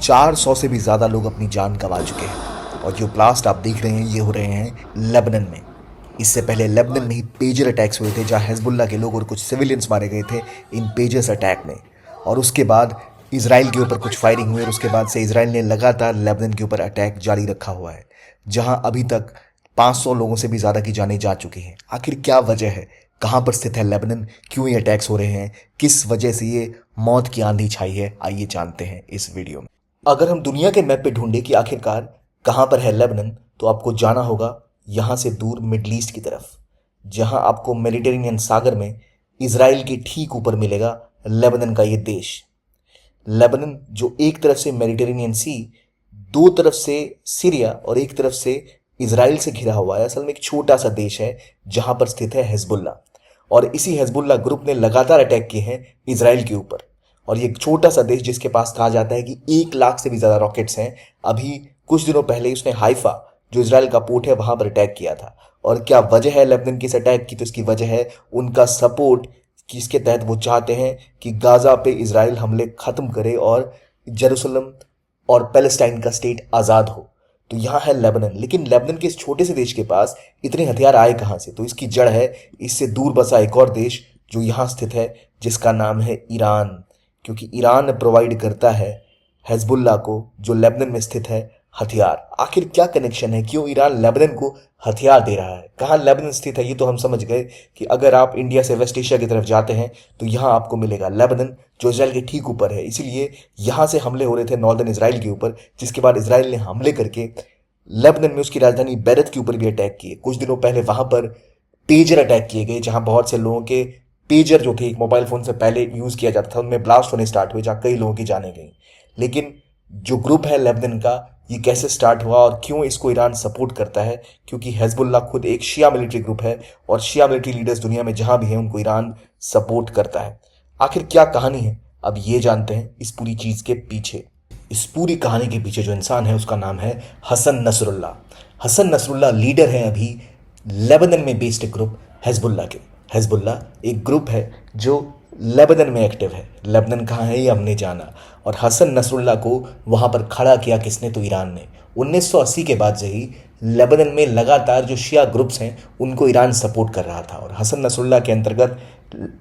400 से भी ज़्यादा लोग अपनी जान गंवा चुके हैं और जो ब्लास्ट आप देख रहे हैं ये हो रहे हैं लेबनान में। इससे पहले लेबनान में ही पेजर अटैक्स हुए थे जहां हिजबुल्लाह के लोग और कुछ सिविलियंस मारे गए थे इन पेजर्स अटैक में। और उसके बाद इसराइल के ऊपर कुछ फायरिंग हुई और उसके बाद से इसराइल ने लगातार लेबनान के ऊपर अटैक जारी रखा हुआ है, जहां अभी तक 500 लोगों से भी ज़्यादा की जानें जा चुकी हैं। आखिर क्या वजह है, कहाँ पर स्थित है लेबनान, क्यों ये अटैक्स हो रहे हैं, किस वजह से ये मौत की आंधी छाई है, आइए जानते हैं इस वीडियो में। अगर हम दुनिया के मैप पे ढूंढे कि आखिरकार कहाँ पर है लेबनान, तो आपको जाना होगा यहाँ से दूर मिडल ईस्ट की तरफ, जहाँ आपको मेडिटेरेनियन सागर में इसराइल के ठीक ऊपर मिलेगा लेबनान का ये देश। लेबनान जो एक तरफ से मेडिटेरेनियन सी, दो तरफ से सीरिया और एक तरफ से इसराइल से घिरा हुआ है, असल में एक छोटा सा देश है जहां पर स्थित है हिजबुल्लाह। और इसी हिजबुल्लाह ग्रुप ने लगातार अटैक किए हैं इसराइल के ऊपर। और ये एक छोटा सा देश जिसके पास कहा जाता है कि 1 लाख से भी ज़्यादा रॉकेट्स हैं। अभी कुछ दिनों पहले उसने हाइफा, जो इसराइल का पोर्ट है, वहां पर अटैक किया था। और क्या वजह है लेबनान की इस अटैक की, तो इसकी वजह है उनका सपोर्ट, जिसके तहत वो चाहते हैं कि गाजा पे इसराइल हमले खत्म करे और जेरूसलम और पैलेस्टाइन का स्टेट आज़ाद हो। तो यहाँ है लेबनान। लेकिन लेबनान के इस छोटे से देश के पास इतने हथियार आए कहाँ से? तो इसकी जड़ है इससे दूर बसा एक और देश जो यहाँ स्थित है, जिसका नाम है ईरान। क्योंकि ईरान प्रोवाइड करता है हिजबुल्लाह को, जो लेबनान में स्थित है, हथियार। आखिर क्या कनेक्शन है, क्यों ईरान लेबनान को हथियार दे रहा है? कहाँ लेबनान स्थित है ये तो हम समझ गए कि अगर आप इंडिया से वेस्ट एशिया की तरफ जाते हैं तो यहाँ आपको मिलेगा लेबनान, जो इसराइल के ठीक ऊपर है। इसीलिए यहाँ से हमले हो रहे थे नॉर्दर्न इसराइल के ऊपर, जिसके बाद इसराइल ने हमले करके लेबनान में उसकी राजधानी बैरत के ऊपर भी अटैक किए। कुछ दिनों पहले वहां पर पेजर अटैक किए गए, जहां बहुत से लोगों के पेजर जो थे, एक मोबाइल फोन से पहले यूज किया जाता था, उनमें ब्लास्ट होने स्टार्ट हुए, जहां कई लोगों की जानें गई। लेकिन जो ग्रुप है लेबनान का, ये कैसे स्टार्ट हुआ और क्यों इसको ईरान सपोर्ट करता है? क्योंकि हिजबुल्लाह खुद एक शिया मिलिट्री ग्रुप है और शिया मिलिट्री लीडर्स दुनिया में जहां भी हैं उनको ईरान सपोर्ट करता है। आखिर क्या कहानी है, अब ये जानते हैं इस पूरी चीज के पीछे। इस पूरी कहानी के पीछे जो इंसान है उसका नाम है Hassan Nasrallah. Hassan Nasrallah leader हैं अभी लेबनान में बेस्ड ग्रुप हिजबुल्लाह के। हिजबुल्लाह एक ग्रुप है जो लेबनान में एक्टिव है। लेबनान कहाँ है ये हमने जाना। और हसन नसरुल्लाह को वहाँ पर खड़ा किया किसने? तो ईरान ने। 1980 के बाद से ही लेबनान में लगातार जो शिया ग्रुप्स हैं उनको ईरान सपोर्ट कर रहा था। और हसन नसरुल्लाह के अंतर्गत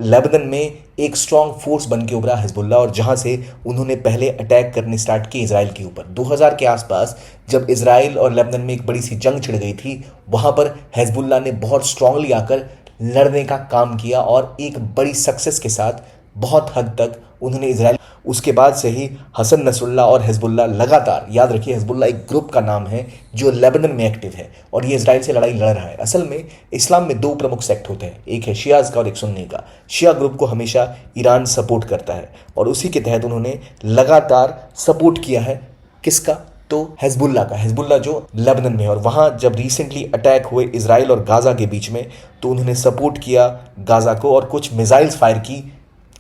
लेबनान में एक स्ट्रांग फोर्स बन के उभरा हिजबुल्लाह, और जहां से उन्होंने पहले अटैक करने स्टार्ट किए इसराइल के ऊपर। 2000 के आसपास जब इसराइल और लेबनान में एक बड़ी सी जंग छिड़ गई थी, वहां पर हिजबुल्लाह ने बहुत स्ट्रांगली आकर लड़ने का काम किया और एक बड़ी सक्सेस के साथ बहुत हद तक उन्होंने इसराइल। उसके बाद से ही हसन नसरुल्लाह और हिजबुल्लाह लगातार, याद रखिए हिजबुल्लाह एक ग्रुप का नाम है जो लेबनान में एक्टिव है और ये इसराइल से लड़ाई लड़ रहा है। असल में इस्लाम में 2 प्रमुख सेक्ट होते हैं, एक है शियाज का और एक सुन्नी का। शिया ग्रुप को हमेशा ईरान सपोर्ट करता है और उसी के तहत उन्होंने लगातार सपोर्ट किया है किसका? तो हिजबुल्लाह का। हिजबुल्लाह जो लेबनान में, और वहाँ जब रिसेंटली अटैक हुए इसराइल और गाज़ा के बीच में, तो उन्होंने सपोर्ट किया गाज़ा को और कुछ मिसाइल्स फायर की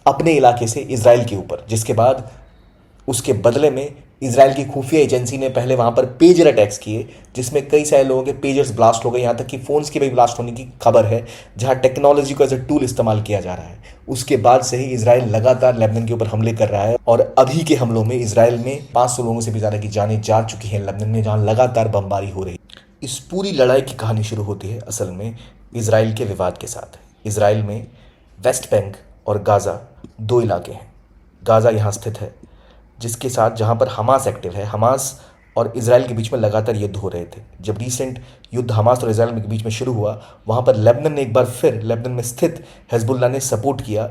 अपने इलाके से इसराइल के ऊपर। जिसके बाद उसके बदले में इसराइल की खुफिया एजेंसी ने पहले वहाँ पर पेजर अटैक्स किए, जिसमें कई सारे लोगों के पेजर्स ब्लास्ट हो गए, यहाँ तक कि फ़ोन्स के भी ब्लास्ट होने की खबर है, जहाँ टेक्नोलॉजी को एज ए टूल इस्तेमाल किया जा रहा है। उसके बाद से ही इसराइल लगातार लेबनान के ऊपर हमले कर रहा है और अभी के हमलों में इसराइल में 500 लोगों से भी ज़्यादा की जानें जा चुकी हैं लेबनान में, जहाँ लगातार बमबारी हो रही है। इस पूरी लड़ाई की कहानी शुरू होती है असल में इसराइल के विवाद के साथ। इसराइल में वेस्ट बैंक और गाज़ा 2 इलाके हैं। गाज़ा यहाँ स्थित है, जिसके साथ जहाँ पर हमास एक्टिव है। हमास और इसराइल के बीच में लगातार युद्ध हो रहे थे। जब रिसेंट युद्ध हमास और इसराइल के बीच में शुरू हुआ, वहाँ पर लेबनान ने एक बार फिर, लेबनान में स्थित हिजबुल्लाह ने सपोर्ट किया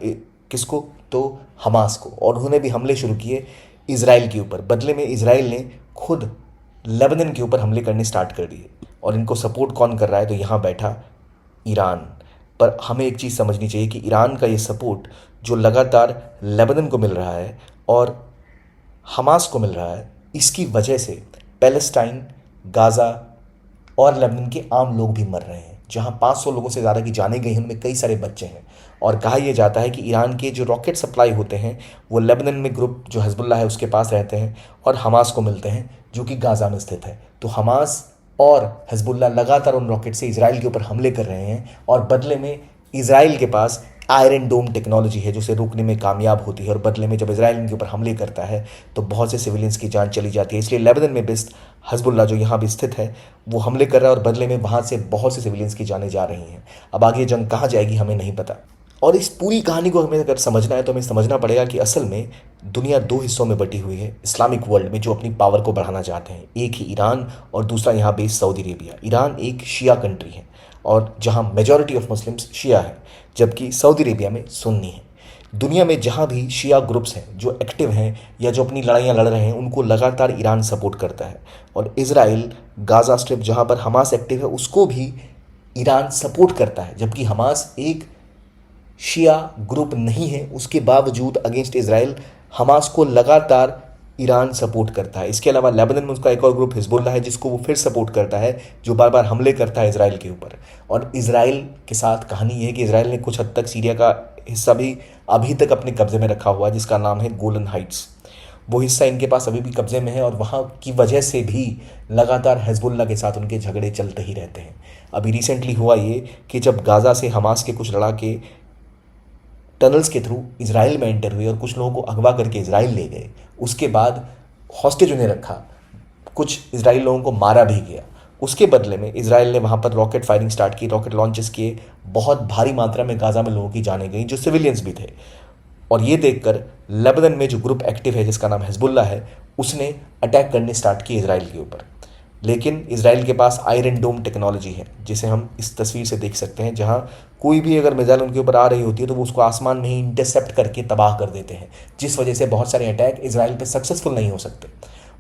किसको? तो हमास को, और उन्होंने भी हमले शुरू किए इसराइल के ऊपर। बदले में इसराइल ने खुद लेबनान के ऊपर हमले करने स्टार्ट कर दिए। और इनको सपोर्ट कौन कर रहा है? तो यहाँ बैठा ईरान। पर हमें एक चीज़ समझनी चाहिए कि ईरान का ये सपोर्ट जो लगातार लेबनान को मिल रहा है और हमास को मिल रहा है, इसकी वजह से पैलेस्टाइन, गाज़ा और लेबनान के आम लोग भी मर रहे हैं। जहां 500 लोगों से ज़्यादा की जानें गई हैं, उनमें कई सारे बच्चे हैं। और कहा यह जाता है कि ईरान के जो रॉकेट सप्लाई होते हैं वो लेबनान में ग्रुप जो हिजबुल्लाह है उसके पास रहते हैं और हमास को मिलते हैं, जो कि गाज़ा में स्थित है। तो हमास और हिजबुल्लाह लगातार उन रॉकेट से इसराइल के ऊपर हमले कर रहे हैं और बदले में इसराइल के पास आयरन डोम टेक्नोलॉजी है जो उसे रोकने में कामयाब होती है, और बदले में जब इसराइल इनके ऊपर हमले करता है तो बहुत से सिविलियंस की जान चली जाती है। इसलिए लेबनान में बेस्ड हजबुल्ला जो यहाँ भी स्थित है वो हमले कर रहा है, और बदले में वहाँ से बहुत से सिविलियंस की जानें जा रही हैं। अब आगे जंग कहाँ जाएगी हमें नहीं पता। और इस पूरी कहानी को हमें अगर समझना है तो हमें समझना पड़ेगा कि असल में दुनिया दो हिस्सों में बटी हुई है इस्लामिक वर्ल्ड में, जो अपनी पावर को बढ़ाना चाहते हैं। एक ही ईरान और दूसरा यहाँ बेस्ड सऊदी अरेबिया। ईरान एक शिया कंट्री है और जहाँ मेजॉरिटी ऑफ मुस्लिम्स शिया है, जबकि सऊदी अरेबिया में सुन्नी है। दुनिया में जहाँ भी शिया ग्रुप्स हैं जो एक्टिव हैं या जो अपनी लड़ाइयाँ लड़ रहे हैं, उनको लगातार ईरान सपोर्ट करता है। और इसराइल गाज़ा स्ट्रिप जहाँ पर हमास एक्टिव है उसको भी ईरान सपोर्ट करता है, जबकि हमास एक शिया ग्रुप नहीं है, उसके बावजूद अगेंस्ट इसराइल हमास को लगातार ईरान सपोर्ट करता है। इसके अलावा लेबनान में उसका एक और ग्रुप हिजबुल्ला है जिसको वो फिर सपोर्ट करता है, जो बार बार हमले करता है इसराइल के ऊपर। और इसराइल के साथ कहानी ये है कि इसराइल ने कुछ हद तक सीरिया का हिस्सा भी अभी तक अपने कब्जे में रखा हुआ है, जिसका नाम है गोलन हाइट्स। वो हिस्सा इनके पास अभी भी कब्जे में है, और वहाँ की वजह से भी लगातार हिजबुल्ला के साथ उनके झगड़े चलते ही रहते हैं। अभी रिसेंटली हुआ ये कि जब गाज़ा से हमास के कुछ लड़ाके टनल्स के थ्रू इसराइल में एंटर हुए और कुछ लोगों को अगवा करके इसराइल ले गए, उसके बाद हॉस्टेज उन्हें रखा, कुछ इसराइल लोगों को मारा भी गया। उसके बदले में इसराइल ने वहाँ पर रॉकेट फायरिंग स्टार्ट की, रॉकेट लॉन्चेस किए, बहुत भारी मात्रा में गाज़ा में लोगों की जानें गई जो सिविलियंस भी थे। और ये देखकर लेबनान में जो ग्रुप एक्टिव है जिसका नाम हिजबुल्ला है, उसने अटैक करने स्टार्ट किए इसराइल के ऊपर। लेकिन इसराइल के पास आयरन डोम टेक्नोलॉजी है, जिसे हम इस तस्वीर से देख सकते हैं, जहां कोई भी अगर मिसाइल उनके ऊपर आ रही होती है तो वो उसको आसमान में ही इंटरसेप्ट करके तबाह कर देते हैं, जिस वजह से बहुत सारे अटैक इसराइल पे सक्सेसफुल नहीं हो सकते।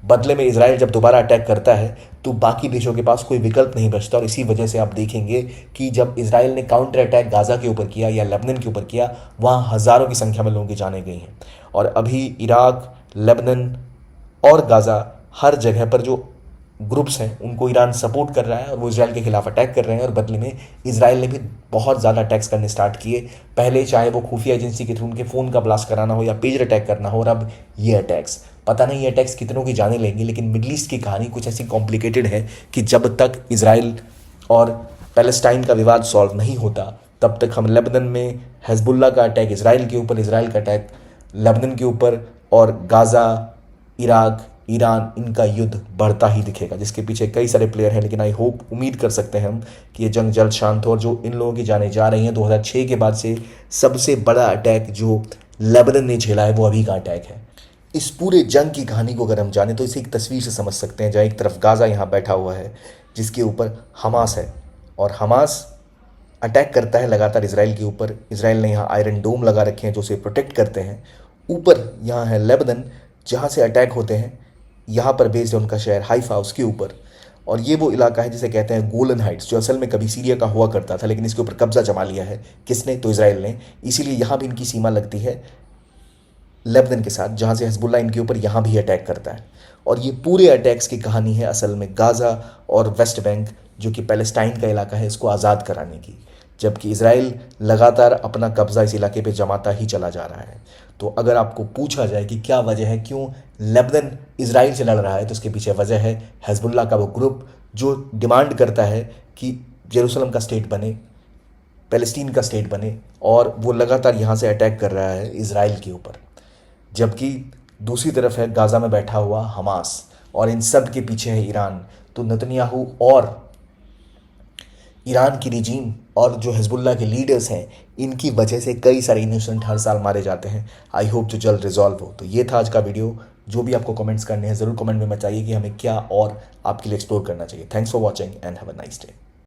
बदले में इसराइल जब दोबारा अटैक करता है तो बाकी देशों के पास कोई विकल्प नहीं बचता, और इसी वजह से आप देखेंगे कि जब इसराइल ने काउंटर अटैक गाज़ा के ऊपर किया या लेबनान के ऊपर किया, वहाँ हज़ारों की संख्या में लोगों की जानें गई हैं। और अभी इराक, लेबनान और गाज़ा, हर जगह पर जो ग्रुप्स हैं उनको ईरान सपोर्ट कर रहा है और वो इसराइल के खिलाफ अटैक कर रहे हैं। और बदले में इसराइल ने भी बहुत ज़्यादा अटैक्स करने स्टार्ट किए, पहले चाहे वो खुफिया एजेंसी के थ्रू उनके फ़ोन का ब्लास्ट कराना हो या पेजर अटैक करना हो, और अब ये अटैक्स। पता नहीं ये अटैक्स कितनों की जाने लेंगे, लेकिन मिडल ईस्ट की कहानी कुछ ऐसी कॉम्प्लिकेटेड है कि जब तक इसराइल और पैलेस्टाइन का विवाद सॉल्व नहीं होता तब तक हम लेबनान में हिजबुल्ला का अटैक इसराइल के ऊपर, इसराइल का अटैक लेबनान के ऊपर, और गाज़ा, इराक, ईरान, इनका युद्ध बढ़ता ही दिखेगा, जिसके पीछे कई सारे प्लेयर हैं। लेकिन आई होप, उम्मीद कर सकते हैं हम कि ये जंग जल्द शांत हो। और जो इन लोगों की जाने जा रही हैं, 2006 के बाद से सबसे बड़ा अटैक जो लेबनान ने झेला है वो अभी का अटैक है। इस पूरे जंग की कहानी को अगर हम जाने तो इसे एक तस्वीर से समझ सकते हैं, जहाँ एक तरफ गाज़ा यहाँ बैठा हुआ है जिसके ऊपर हमास है, और हमास अटैक करता है लगातार इसराइल के ऊपर। इसराइल ने यहाँ आयरन डोम लगा रखे हैं जो उसे प्रोटेक्ट करते हैं। ऊपर यहाँ है लेबनान जहाँ से अटैक होते हैं, यहाँ पर बेस्ड है उनका शहर हाइफा, उसके ऊपर। और ये वो इलाका है जिसे कहते हैं गोलन हाइट्स, जो असल में कभी सीरिया का हुआ करता था, लेकिन इसके ऊपर कब्जा जमा लिया है किसने? तो इसराइल ने। इसीलिए यहाँ भी इनकी सीमा लगती है लेबनान के साथ, जहाँ से हिजबुल्ला इनके ऊपर यहाँ भी अटैक करता है। और ये पूरे अटैक्स की कहानी है असल में गाज़ा और वेस्ट बैंक, जो कि पैलेस्टाइन का इलाका है, इसको आज़ाद कराने की, जबकि इसराइल लगातार अपना कब्जा इस इलाके पे जमाता ही चला जा रहा है। तो अगर आपको पूछा जाए कि क्या वजह है, क्यों लेबनान इसराइल से लड़ रहा है, तो उसके पीछे वजह है हिजबुल्ला का वो ग्रुप जो डिमांड करता है कि जेरूसलम का स्टेट बने, पैलेस्टीन का स्टेट बने, और वो लगातार यहाँ से अटैक कर रहा है इसराइल के ऊपर। जबकि दूसरी तरफ है गाज़ा में बैठा हुआ हमास, और इन सब के पीछे है ईरान। तो नेतन्याहू और ईरान की रिजीम और जो हिजबुल्ला के लीडर्स हैं, इनकी वजह से कई सारे इनोसेंट हर साल मारे जाते हैं। आई होप जो जल्द रिजॉल्व हो। तो ये था आज का वीडियो। जो भी आपको कमेंट्स करने हैं ज़रूर कमेंट में बताइए कि हमें क्या और आपके लिए एक्सप्लोर करना चाहिए। Thanks for watching and have a nice day.